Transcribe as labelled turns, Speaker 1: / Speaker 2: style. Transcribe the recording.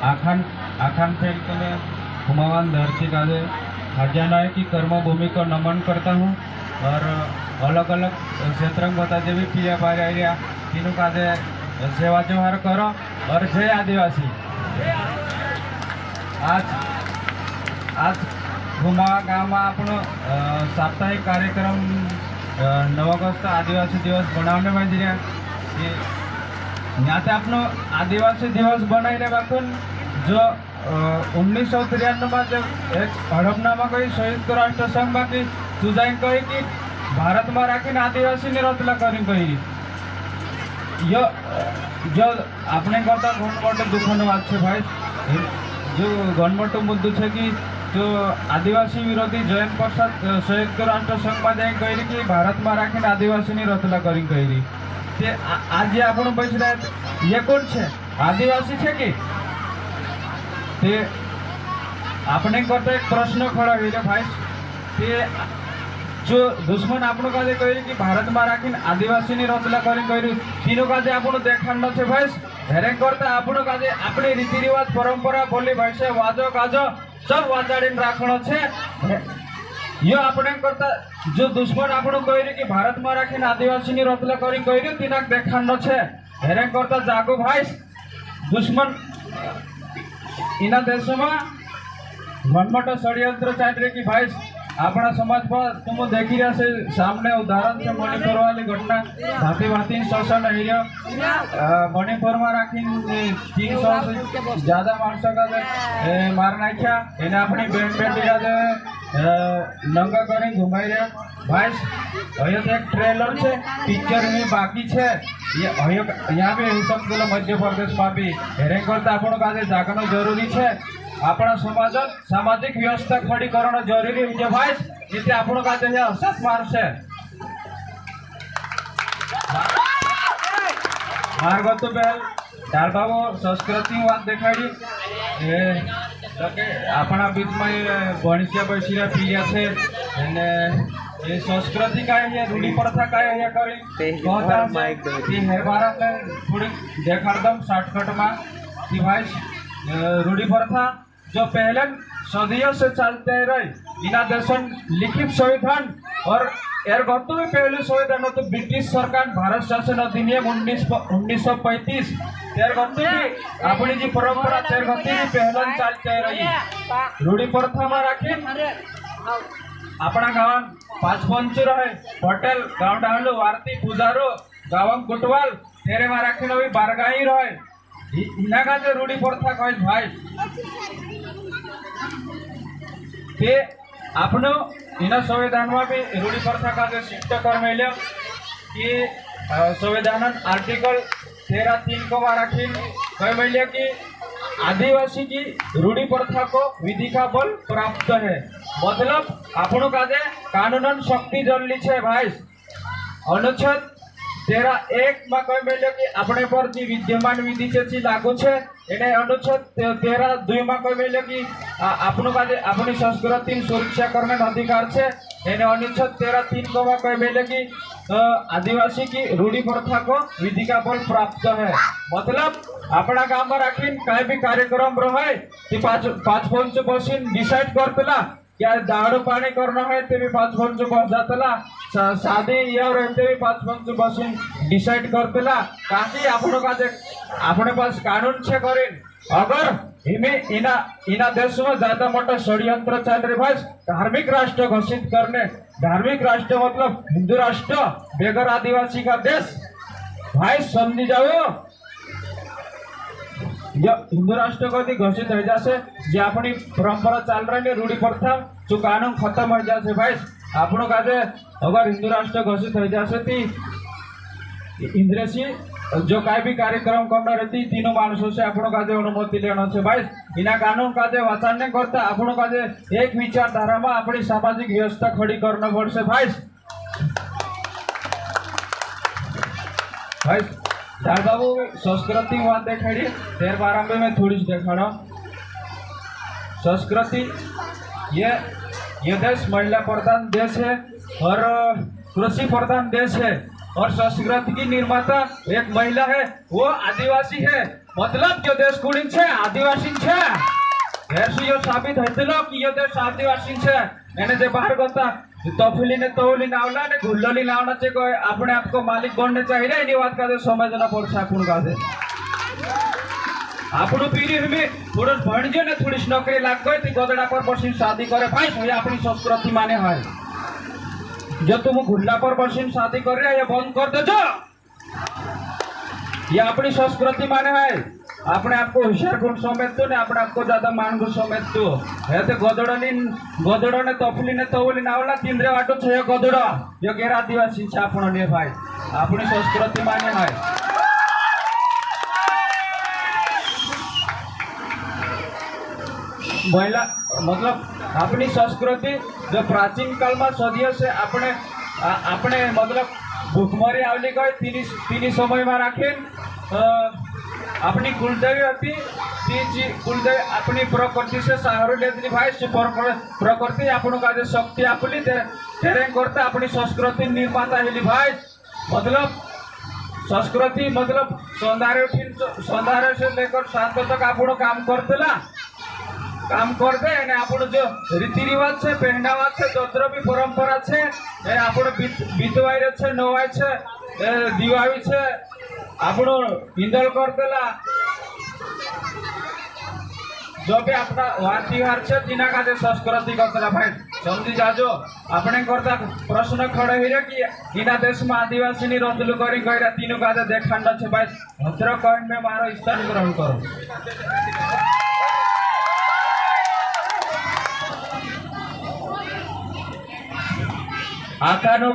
Speaker 1: आखान आखान fail के लिए हुमावान धरती काजे खजाना की कर्मभूमि को नमन करता हूँ और अलग अलग क्षेत्र में बता देवी पीढ़िया पारिया तीनों काजे सेवा जोहार करो और जय आदिवासी। आज आज हुमा गाँव में આપણો साप्ताहिक कार्यक्रम 9 ऑगस्ट आदिवासी दिवस बनाने में दिया कि यहाँ से अपनो आदिवासी दिवस बनाने बाकुन जो 1993 में जब एक हड़पनामा कही संयुक्त राष्ट्र संघ बाकी सुजाई कही कि भारत में राखी आदिवासी ने रतला करी कही जो अपने करता घनमोटो दुखनो बात है भाई। जो घनमोटो मुद्दो है कि जो आदिवासी विरोधी जयंत प्रसाद संयुक्त राष्ट्र संघ में जाए कही कि भारत में राखी आदिवासी ने रतला करी कही ते आज आपण बैठे ये कौन है आदिवासी है कि ते आपने करता एक प्रश्न खड़ा हुई भाई ते जो दुश्मन आपको काजे कही कि भारत में राखी आदिवासी ने रतला करी कही तीनों काजे आपको देखाण न भाई हेरे करता आपको काजे अपनी रीति रिवाज परंपरा बोली भाषा वाजो काजो सब वाजाड़ी राखण छे। यो अपने करता जो दुश्मन आपको कही कि भारत में राखी आदिवासी ने रतला करी कही तीना देखाण छे हेरे करता जागो भाई दुश्मन इना देश में मनमोटो षड्यंत्र चाल कि भाई अपना समाज पर तुम देखी रहा से सामने उदाहरण से मणिपुर वाली घटना भाती भाती शोषण मणिपुर में राखी 300 से ज्यादा मानसों का मार नाख्या इन्हें अपनी बेन बेटी का नंगा करी घुमाई रहा भाई। अयो तो एक ट्रेलर है पिक्चर में बाकी है ये यहाँ भी हिसाब बोलो मध्य प्रदेश में भी हेरे करता आपको काजे जागना जरूरी है। अपना समाज सामाजिक व्यवस्था खड़ी करना जरूरी है भाई जिते आपको काजे असत मारसे मार्ग तो बेल डाल बाबू संस्कृति बात देखाड़ी अपना बीच में गणित बैसी पीरिया से ये संस्कृति का है रूढ़ी प्रथा का है करी बारा में थोड़ी देखा दम शॉर्टकट में कि भाई रूढ़ी प्रथा जो पहले सदियों से चलते रही इना देशन लिखित संविधान और एर गत भी पहले संविधान तो ब्रिटिश सरकार भारत शासन अधिनियम 1935 तेर गत भी अपनी जी परंपरा तेर गत भी पहले चलते रही रूढ़ी प्रथा में राखी अपना गाँव 5 पंच रहे पटेल गाँव डालू आरती पुजारो गाँव कुटवाल तेरे में राखी भी बारगाही रहे इना का जो रूढ़ी प्रथा कहे भाई ते आपनो इना संविधान में भी रूढ़ी प्रथा का जो शिष्ट कर मिले कि संविधान आर्टिकल 13(3) को राखी कह मिले कि आदिवासी की रूढ़ी प्रथा को विधि का बल प्राप्त है मतलब आपनो काजे कानूनन शक्ति जल्ली है भाई। अनुच्छेद 13(1) में कह मिले कि अपने पर जी विद्यमान विधि से लागू है एने अनुच्छेद 13(2) में कह मिले कि आपनो काजे अपनी संस्कृति सुरक्षा करने अधिकार है एने अनुच्छेद 13(3) को में कह मिले कि आदिवासी की रूढ़ी प्रथा को विधि का बल प्राप्त है मतलब अपना गाँव में राखी कहीं भी कार्यक्रम रहे कि पांच पंच बसीन डिसाइड करतला क्या दारू पानी करना है ते भी 5 पंच बस जातला शादी या रहते भी 5 पंच बसीन डिसाइड करतला काशी आपनो का अपने पास कानून छे करें अगर इना देश में ज्यादा मोटा षड्यंत्र चल रहे भाई धार्मिक राष्ट्र घोषित करने धार्मिक राष्ट्र मतलब हिंदू राष्ट्र बेगर आदिवासी का देश भाई समझी जाओ हिंदू राष्ट्र को घोषित हो जासे जे अपनी परंपरा चल रही है रूढ़ी प्रथा जो कानून खत्म हो जासे भाई आपनो काजे अगर हिंदू राष्ट्र घोषित हो जासे ती इंद्रेसी जो कई भी कार्यक्रम करना रहती तीनों मानसों से आपनो काजे अनुमति लेना है भाई इना कानून काजे वाचन नहीं करता आपनो काजे एक विचारधारा में अपनी सामाजिक व्यवस्था खड़ी करना पड़से भाई। भाई डाल बाबू संस्कृति बात देखाड़ी तेर बारा में मैं थोड़ी देखाड़ा संस्कृति ये देश महिला प्रधान देश है और कृषि प्रधान देश है और संस्कृति की निर्माता एक महिला है वो आदिवासी है मतलब जो देश कुड़ी छे आदिवासी छे ऐसे यो साबित हेतलो कि यो देश आदिवासी छे एने जे बाहर गता तफिली ने तौली नावला ने गुल्लोली नावना चे कोई अपने आप को मालिक बनने चाहिए एनी बात का दे समझना पड़छे आपण का दे આપણું પીઢી में थोड़ा भणजे ने थोड़ी नौकरी लाग गई ती गदड़ा पर बसीन शादी करे भाई ये अपनी संस्कृति माने है जो तुम घुल्ला पर बसीन शादी कर रहे ये बंद कर दो जो ये अपनी संस्कृति माने है अपने आपको होशियार गुण समेत तो ने अपने आपको ज्यादा मान गुण समेत तो है तो गदड़ो ने तफली ने तौली नावला तीनरे वाटो छे गदड़ो यो गैर आदिवासी छे आपण ने भाई अपनी संस्कृति माने है महिला मतलब अपनी संस्कृति जो प्राचीन काल में सदियों से अपने अपने मतलब भूखमरी आवली गई तीनी समय में राखे अपनी कुलदेवी होती कुलदेवी अपनी प्रकृति से सहारो लेती भाई से प्रकृति आपण का शक्ति आपली तेरे करते अपनी संस्कृति निर्माता हेली भाई मतलब संस्कृति मतलब सौंदर्य से लेकर सात तक आपण काम करते हैं आपण जो रीति रिवाज छे पहनावा छे द्रव्य परंपरा छे ए आपण बीतवाई रे छे नवाई छे दिवाळी छे आपण इंदल करतेला जो भी अपना वार त्योहार छे तिना का संस्कृति करतेला भाई समझी जाजो अपने करता प्रश्न खड़े हिरे कि इना देश में आदिवासी नी रंदलु करी गईरा तीनों का देखांड छे भाई भद्र कॉइन में मारो स्थान ग्रहण करो आकानो